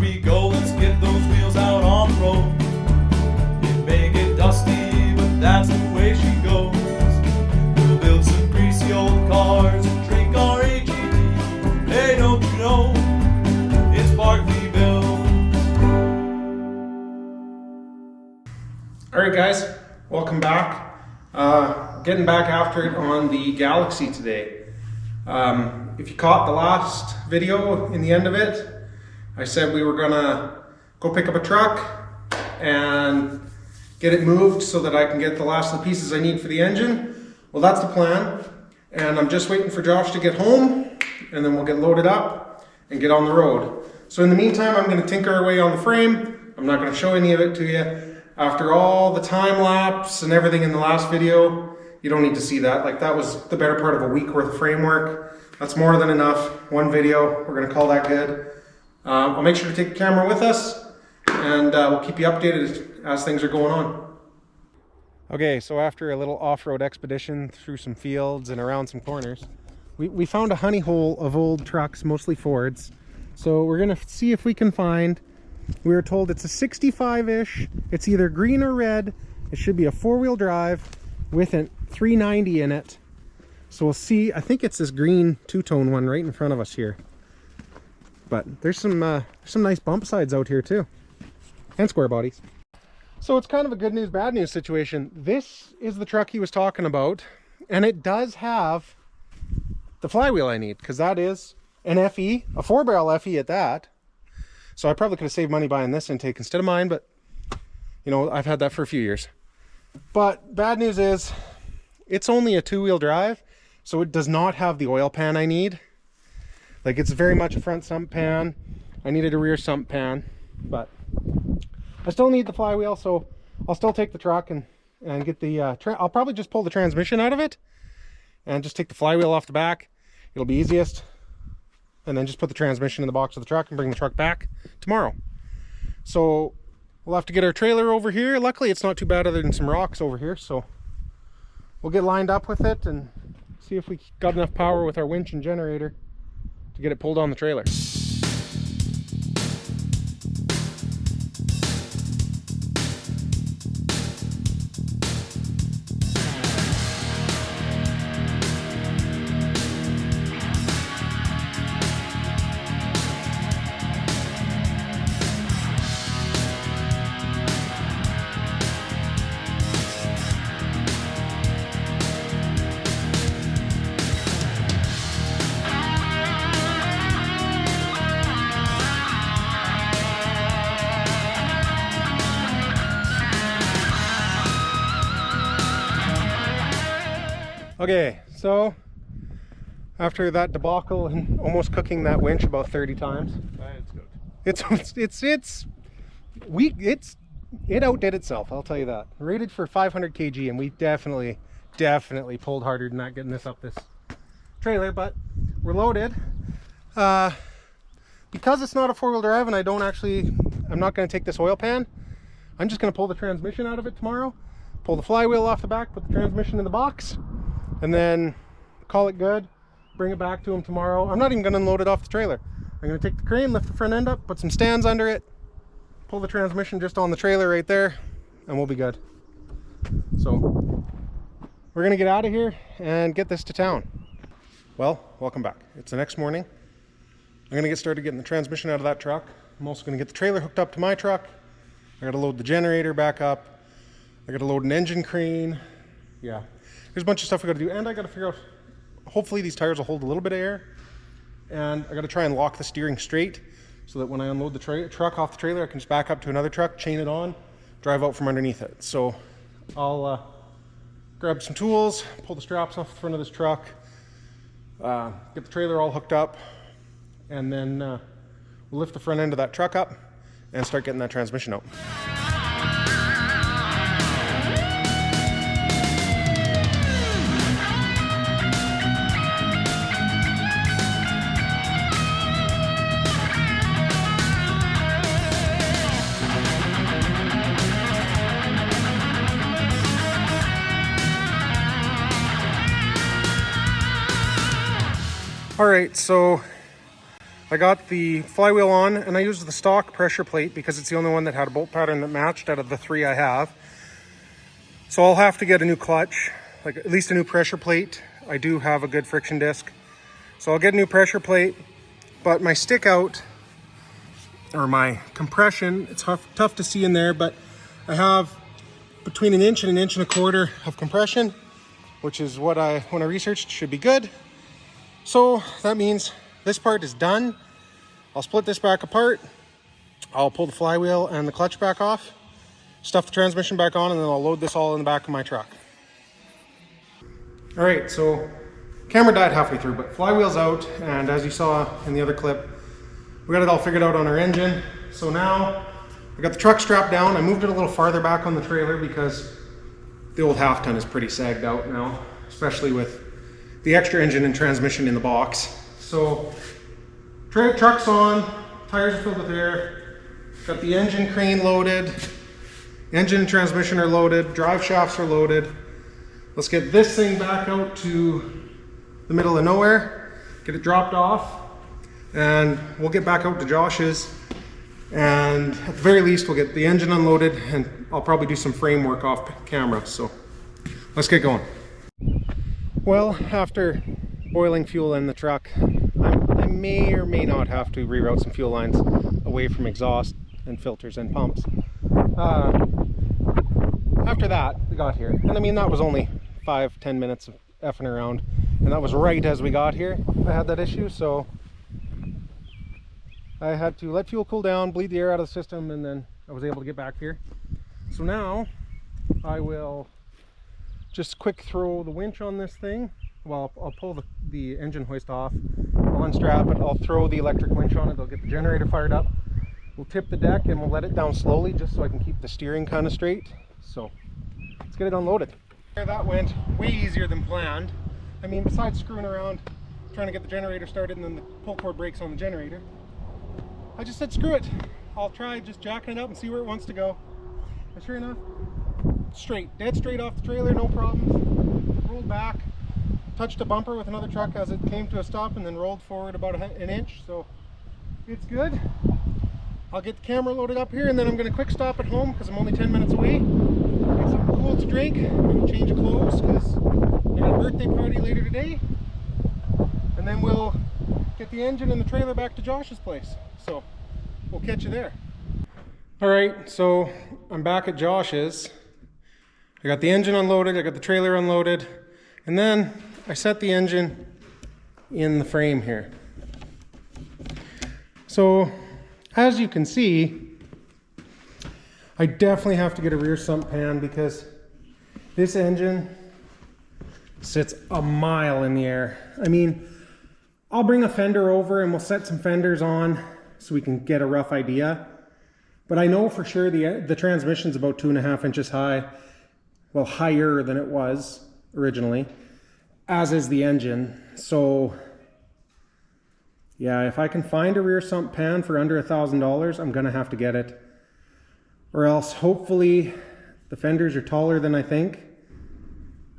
we go, let's get those wheels out on the road. It may get dusty, but that's the way she goes. We'll build some greasy old cars and drink our AGD. Hey, don't you know, it's partly built. Alright guys, welcome back. Getting back after it on the Galaxie today. If you caught the last video in the end of it, I said we were gonna go pick up a truck and get it moved so that I can get the last of the pieces I need for the engine. Well, that's the plan, and I'm just waiting for Josh to get home, and then we'll get loaded up and get on the road. So in the meantime, I'm gonna tinker away on the frame. I'm not gonna show any of it to you. After all the time lapse and everything in the last video, you don't need to see that. Like, that was the better part of a week worth of framework. That's more than enough. One video, we're gonna call that good. I'll make sure to take the camera with us, and we'll keep you updated as things are going on. Okay, so after a little off-road expedition through some fields and around some corners, we found a honey hole of old trucks, mostly Fords. So we're gonna see if we can find, we were told it's a 65-ish, it's either green or red, it should be a four-wheel drive with a 390 in it. So we'll see. I think it's this green two-tone one right in front of us here. But there's some nice bump sides out here too, and square bodies. So it's kind of a good news, bad news situation. This is the truck he was talking about, and it does have the flywheel I need, because that is an FE, a 4-barrel FE at that. So I probably could have saved money buying this intake instead of mine, but you know, I've had that for a few years. But bad news is it's only a 2-wheel drive, so it does not have the oil pan I need. Like, it's very much a front sump pan. I needed a rear sump pan, but I still need the flywheel, so I'll still take the truck and get the I'll probably just pull the transmission out of it and just take the flywheel off the back. It'll be easiest, and then just put the transmission in the box of the truck and bring the truck back tomorrow. So we'll have to get our trailer over here. Luckily it's not too bad other than some rocks over here, so we'll get lined up with it and see if we got enough power with our winch and generator to get it pulled on the trailer. Okay, so after that debacle and almost cooking that winch about 30 times, it outdid itself, I'll tell you that. Rated for 500 kg, and we definitely pulled harder than that getting this up this trailer, but we're loaded. Because it's not a 4-wheel drive and I'm not going to take this oil pan, I'm just going to pull the transmission out of it tomorrow, pull the flywheel off the back, put the transmission in the box, and then call it good, bring it back to him tomorrow. I'm not even going to unload it off the trailer. I'm going to take the crane, lift the front end up, put some stands under it, pull the transmission just on the trailer right there, and we'll be good. So we're going to get out of here and get this to town. Well, welcome back. It's the next morning. I'm going to get started getting the transmission out of that truck. I'm also going to get the trailer hooked up to my truck. I got to load the generator back up. I got to load an engine crane. Yeah. There's a bunch of stuff I got to do, and I got to figure out, hopefully these tires will hold a little bit of air, and I got to try and lock the steering straight so that when I unload the truck off the trailer, I can just back up to another truck, chain it on, drive out from underneath it. So I'll grab some tools, pull the straps off the front of this truck, get the trailer all hooked up, and then we'll lift the front end of that truck up and start getting that transmission out. All right, so I got the flywheel on and I used the stock pressure plate because it's the only one that had a bolt pattern that matched out of the 3 I have. So I'll have to get a new clutch, like at least a new pressure plate. I do have a good friction disc. So I'll get a new pressure plate, but my stick out or my compression, it's tough to see in there, but I have between 1 inch and 1.25 inches of compression, which is what when I researched should be good. So that means this part is done. I'll split this back apart. I'll pull the flywheel and the clutch back off, stuff the transmission back on, and then I'll load this all in the back of my truck. All right, so camera died halfway through, but flywheel's out, and as you saw in the other clip, we got it all figured out on our engine. So now I got the truck strapped down. I moved it a little farther back on the trailer because the old half ton is pretty sagged out now, especially with the extra engine and transmission in the box. So truck's on, tires are filled with air, got the engine crane loaded, engine and transmission are loaded, drive shafts are loaded. Let's get this thing back out to the middle of nowhere, get it dropped off, and we'll get back out to Josh's, and at the very least we'll get the engine unloaded, and I'll probably do some frame work off camera. So let's get going. Well, after boiling fuel in the truck, I may or may not have to reroute some fuel lines away from exhaust and filters and pumps. After that, we got here, and I mean that was only 5-10 minutes of effing around, and that was right as we got here. I had that issue, so I had to let fuel cool down, bleed the air out of the system, and then I was able to get back here. So now I will just quick throw the winch on this thing. Well, I'll pull the engine hoist off, I'll unstrap it, I'll throw the electric winch on it, I'll get the generator fired up, we'll tip the deck and we'll let it down slowly just so I can keep the steering kind of straight. So let's get it unloaded. That went way easier than planned. I mean, besides screwing around trying to get the generator started and then the pull cord breaks on the generator, I just said screw it, I'll try just jacking it up and see where it wants to go. And sure enough, straight, dead straight off the trailer, no problems. Rolled back, touched a bumper with another truck as it came to a stop, and then rolled forward about 1 inch, so it's good. I'll get the camera loaded up here, and then I'm going to quick stop at home because I'm only 10 minutes away. Get some cool to drink, and change of clothes because I got a birthday party later today. And then we'll get the engine and the trailer back to Josh's place. So we'll catch you there. Alright, so I'm back at Josh's. I got the engine unloaded, I got the trailer unloaded, and then I set the engine in the frame here. So as you can see, I definitely have to get a rear sump pan because this engine sits a mile in the air. I mean, I'll bring a fender over and we'll set some fenders on so we can get a rough idea. But I know for sure the transmission's about 2.5 inches high. Well, higher than it was originally, as is the engine. So yeah, if I can find a rear sump pan for under $1,000, I'm gonna have to get it. Or else hopefully the fenders are taller than I think.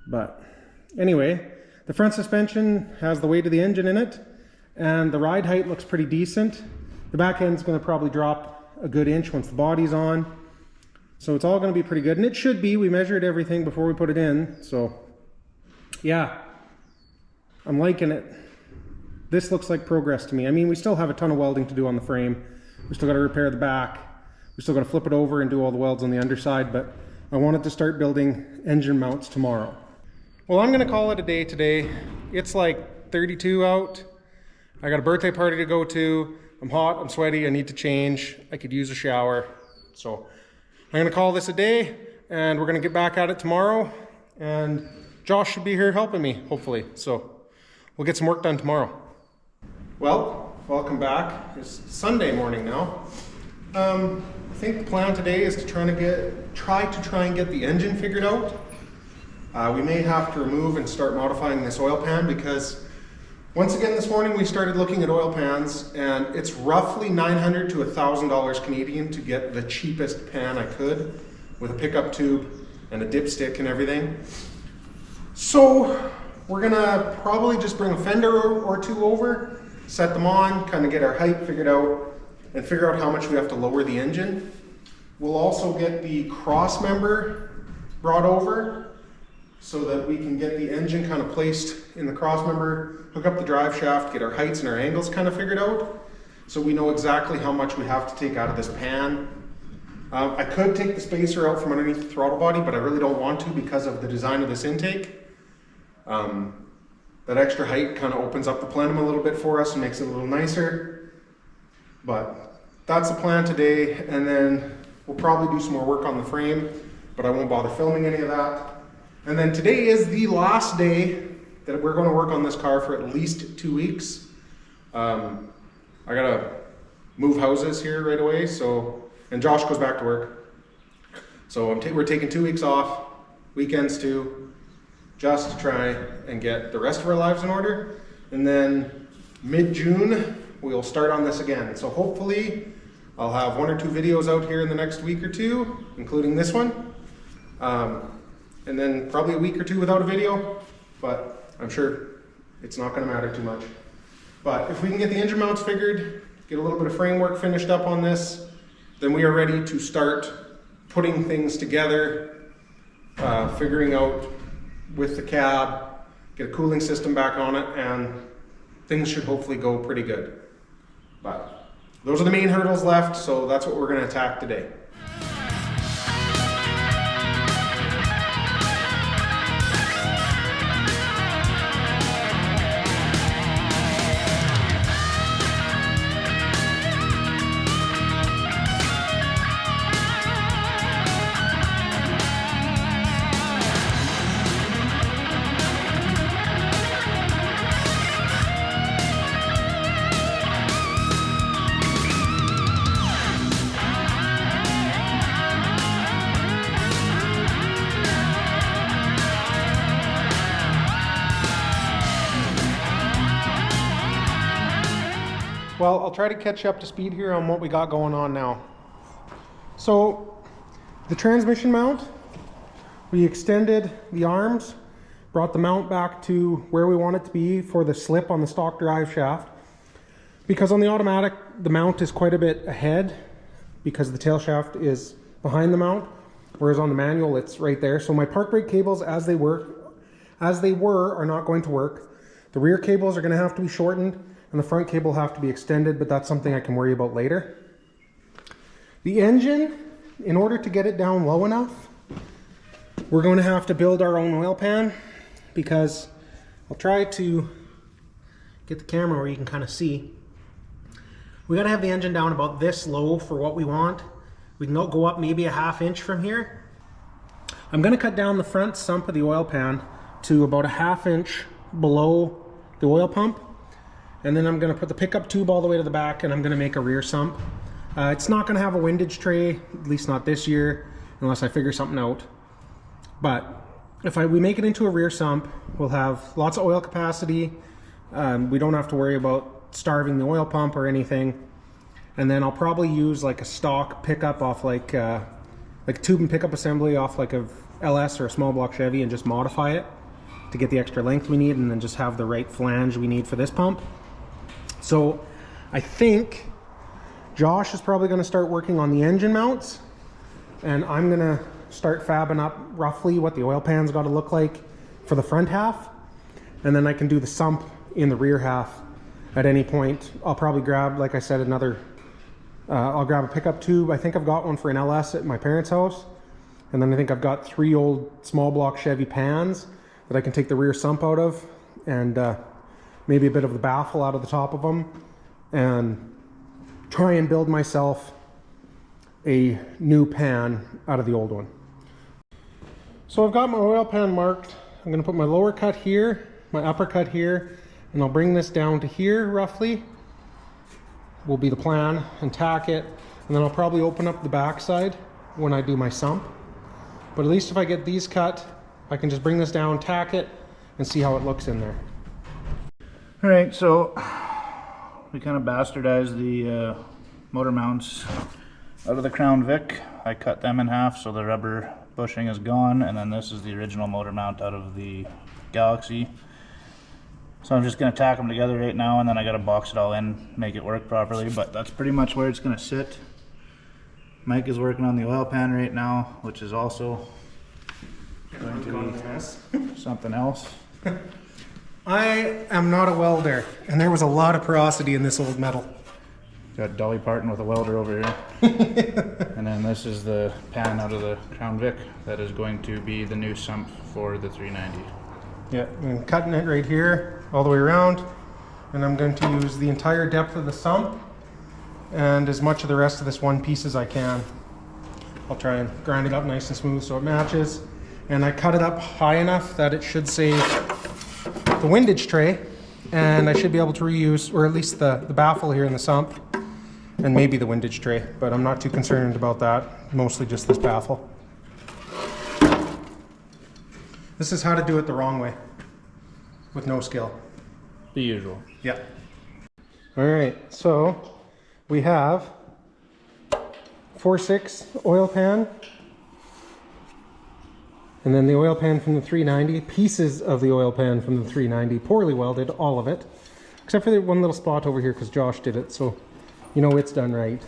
But anyway, the front suspension has the weight of the engine in it, and the ride height looks pretty decent. The back end's gonna probably drop a good inch once the body's on. So it's all going to be pretty good, and it should be. We measured everything before we put it in, so yeah, I'm liking it. This looks like progress to me. I mean, we still have a ton of welding to do on the frame. We still got to repair the back. We still got to flip it over and do all the welds on the underside, but I wanted to start building engine mounts tomorrow. Well, I'm going to call it a day today. It's like 32 out. I got a birthday party to go to. I'm hot, I'm sweaty, I need to change. I could use a shower, so I'm gonna call this a day, and we're gonna get back at it tomorrow, and Josh should be here helping me, hopefully, so we'll get some work done tomorrow. Well, welcome back. It's Sunday morning now. I think the plan today is to try and get the engine figured out. We may have to remove and start modifying this oil pan because once again this morning we started looking at oil pans, and it's roughly $900 to $1,000 Canadian to get the cheapest pan I could with a pickup tube and a dipstick and everything. So we're gonna probably just bring a fender or two over, set them on, kind of get our height figured out, and figure out how much we have to lower the engine. We'll also get the cross member brought over so that we can get the engine kind of placed in the cross member, hook up the drive shaft, get our heights and our angles kind of figured out, so we know exactly how much we have to take out of this pan. I could take the spacer out from underneath the throttle body, but I really don't want to because of the design of this intake. That extra height kind of opens up the plenum a little bit for us and makes it a little nicer. But that's the plan today, and then we'll probably do some more work on the frame, but I won't bother filming any of that. And then today is the last day that we're going to work on this car for at least 2 weeks. I gotta move houses here right away, and Josh goes back to work. So we're taking 2 weeks off, weekends too, just to try and get the rest of our lives in order. And then mid-June, we'll start on this again. So hopefully I'll have 1 or 2 videos out here in the next week or two, including this one. And then probably a week or 2 without a video, but I'm sure it's not going to matter too much. But if we can get the engine mounts figured, get a little bit of framework finished up on this, then we are ready to start putting things together, figuring out with the cab, get a cooling system back on it, and things should hopefully go pretty good. But those are the main hurdles left, so that's what we're going to attack today. Well, I'll try to catch you up to speed here on what we got going on now. So, the transmission mount, we extended the arms, brought the mount back to where we want it to be for the slip on the stock drive shaft. Because on the automatic, the mount is quite a bit ahead because the tail shaft is behind the mount, whereas on the manual, it's right there. So my park brake cables, as they were, are not going to work. The rear cables are going to have to be shortened, and the front cable will have to be extended, but that's something I can worry about later. The engine, in order to get it down low enough, we're going to have to build our own oil pan, because I'll try to get the camera where you can kind of see. We got to have the engine down about this low for what we want. We can go up maybe a ½ inch from here. I'm going to cut down the front sump of the oil pan to about a ½ inch below the oil pump. And then I'm going to put the pickup tube all the way to the back, and I'm going to make a rear sump. It's not going to have a windage tray, at least not this year, unless I figure something out. But if we make it into a rear sump, we'll have lots of oil capacity. We don't have to worry about starving the oil pump or anything. And then I'll probably use like a stock pickup off like tube and pickup assembly off like a LS or a small block Chevy, and just modify it to get the extra length we need, and then just have the right flange we need for this pump. So I think Josh is probably going to start working on the engine mounts, and I'm going to start fabbing up roughly what the oil pan's got to look like for the front half, and then I can do the sump in the rear half at any point. I'll probably grab, like I said, I'll grab a pickup tube. I think I've got one for an LS at my parents' house, and then I think I've got 3 old small block Chevy pans that I can take the rear sump out of, and maybe a bit of the baffle out of the top of them, and try and build myself a new pan out of the old one. So I've got my oil pan marked. I'm going to put my lower cut here, my upper cut here, and I'll bring this down to here roughly, will be the plan, and tack it, and then I'll probably open up the back side when I do my sump. But at least if I get these cut, I can just bring this down, tack it, and see how it looks in there. All right, so we kind of bastardized the motor mounts out of the Crown Vic. I cut them in half so the rubber bushing is gone, and then this is the original motor mount out of the Galaxie. So I'm just gonna tack them together right now, and then I gotta box it all in, make it work properly, but that's pretty much where it's gonna sit. Mike is working on the oil pan right now, which is also going to be something else. I am not a welder, and there was a lot of porosity in this old metal. Got Dolly Parton with a welder over here. And then this is the pan out of the Crown Vic that is going to be the new sump for the 390. Yeah, I'm cutting it right here, all the way around, and I'm going to use the entire depth of the sump and as much of the rest of this one piece as I can. I'll try and grind it up nice and smooth so it matches. And I cut it up high enough that it should save the windage tray, and I should be able to reuse, or at least the baffle here in the sump, and maybe the windage tray, but I'm not too concerned about that, mostly just this baffle. This is how to do it the wrong way, with no skill. The usual. Yeah. All right, so we have 4.6 oil pan, and then the oil pan from the 390, pieces of the oil pan from the 390, poorly welded, all of it, except for the one little spot over here because Josh did it, so you know it's done right.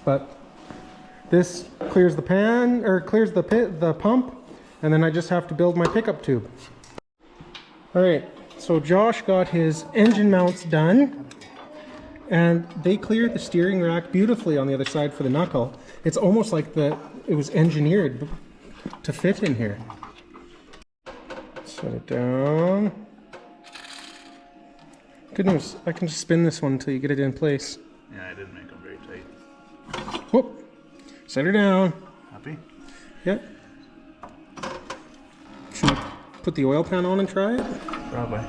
But this clears the pan, or clears the pump, and then I just have to build my pickup tube. All right, so Josh got his engine mounts done, and they cleared the steering rack beautifully on the other side for the knuckle. It's almost like it was engineered to fit in here. Set it down. Good news, I can just spin this one until you get it in place. Yeah, I did make them very tight. Whoop! Set her down. Happy? Yep. Should we put the oil pan on and try it? Probably.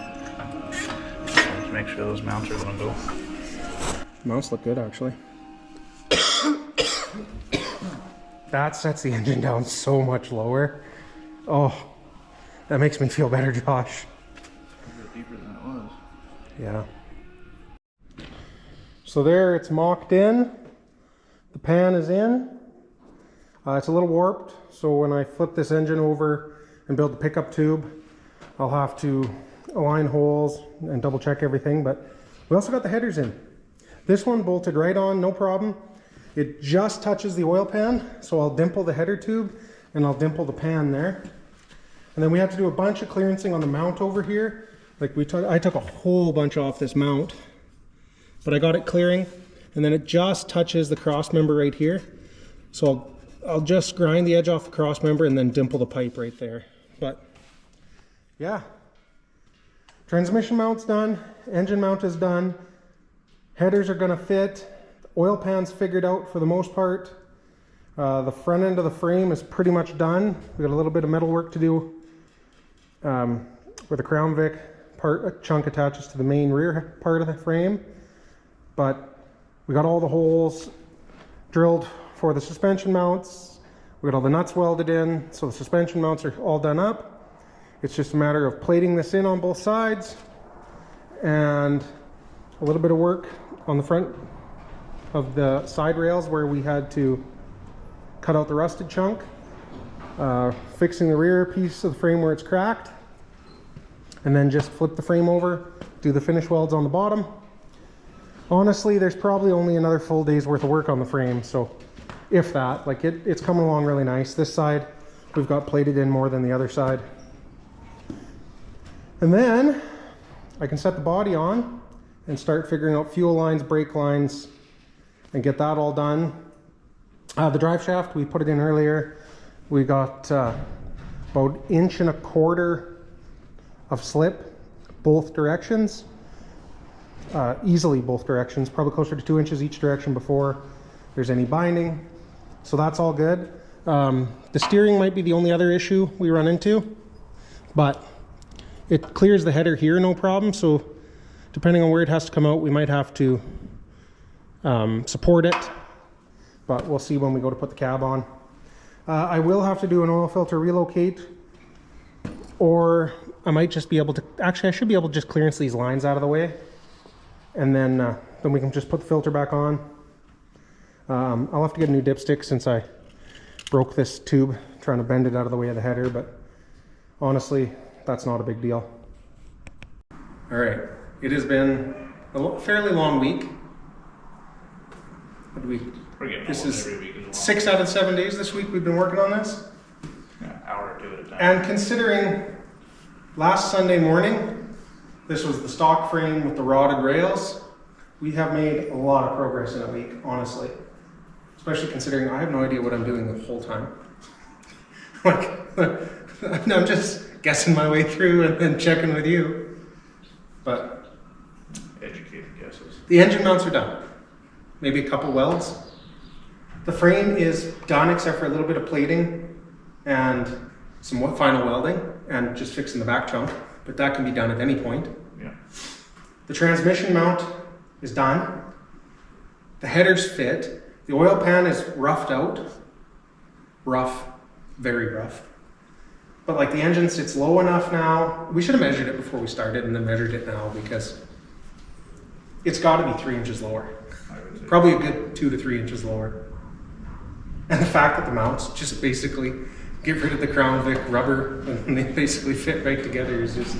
Let's make sure those mounts are gonna go. Mounts look good, actually. That sets the engine down so much lower. Oh, that makes me feel better, Josh. A bit deeper than it was. Yeah. So there, it's mocked in. The pan is in. It's a little warped, so when I flip this engine over and build the pickup tube, I'll have to align holes and double check everything, but we also got the headers in. This one bolted right on, no problem. It just touches the oil pan, so I'll dimple the header tube and I'll dimple the pan there. And then we have to do a bunch of clearancing on the mount over here. Like I took a whole bunch off this mount, but I got it clearing, and then it just touches the cross member right here. So I'll just grind the edge off the cross member and then dimple the pipe right there. But yeah, transmission mount's done, engine mount is done, headers are gonna fit, the oil pan's figured out for the most part. The front end of the frame is pretty much done. We got a little bit of metal work to do where the Crown Vic chunk attaches to the main rear part of the frame. But we got all the holes drilled for the suspension mounts. We got all the nuts welded in, so the suspension mounts are all done up. It's just a matter of plating this in on both sides, and a little bit of work on the front of the side rails where we had to cut out the rusted chunk, fixing the rear piece of the frame where it's cracked, and then just flip the frame over, do the finish welds on the bottom. Honestly, there's probably only another full day's worth of work on the frame, so if that, like it's coming along really nice. This side we've got plated in more than the other side. And then I can set the body on and start figuring out fuel lines, brake lines, and get that all done. The drive shaft, we put it in earlier. We got about 1.25 inches of slip both directions. Easily both directions, probably closer to 2 inches each direction before there's any binding. So that's all good. The steering might be the only other issue we run into, but it clears the header here no problem. So depending on where it has to come out, we might have to support it, but we'll see when we go to put the cab on. I will have to do an oil filter relocate, or I might just be able to, actually I should be able to just clearance these lines out of the way, and then we can just put the filter back on. I'll have to get a new dipstick since I broke this tube trying to bend it out of the way of the header, but honestly, that's not a big deal. All right. It has been a fairly long week. What do we? We're getting This almost is every week as well. 6 out of 7 days this week we've been working on this. Yeah, hour or two at a time. And considering last Sunday morning, this was the stock frame with the rotted rails, we have made a lot of progress in a week, honestly. Especially considering I have no idea what I'm doing the whole time. Like, I'm just guessing my way through and then checking with you. But Educated guesses. the engine mounts are done. Maybe a couple welds. The frame is done except for a little bit of plating and some final welding and just fixing the back chunk. But that can be done at any point. Yeah. The transmission mount is done. The headers fit. The oil pan is roughed out. Rough, very rough. But like the engine sits low enough now. We should have measured it before we started and then measured it now because it's got to be 3 inches lower. I would say. Probably a good 2 to 3 inches lower. And the fact that the mounts just basically get rid of the Crown Vic rubber and they basically fit right together is just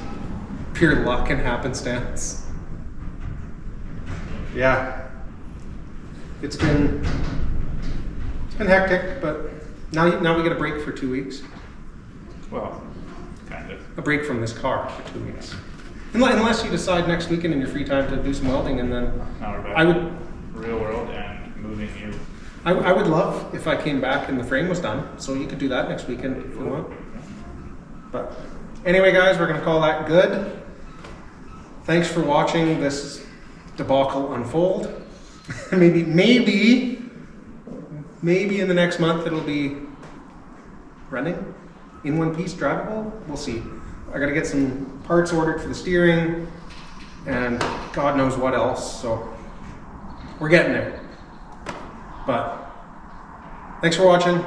pure luck and happenstance. Yeah. It's been hectic, but now we get a break for 2 weeks. Well, kind of. A break from this car for 2 weeks. Unless you decide next weekend in your free time to do some welding, and then Now we're back I would to real world and moving you. I would love if I came back and the frame was done, so you could do that next weekend if you want. But anyway, guys, we're gonna call that good. Thanks for watching this debacle unfold. maybe in the next month it'll be running in one piece, drivable. We'll see. I gotta get some parts ordered for the steering and God knows what else. So we're getting there. But thanks for watching.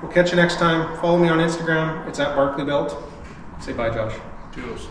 We'll catch you next time. Follow me on Instagram. It's at BarkleyBuilt. Say bye, Josh. Toodles.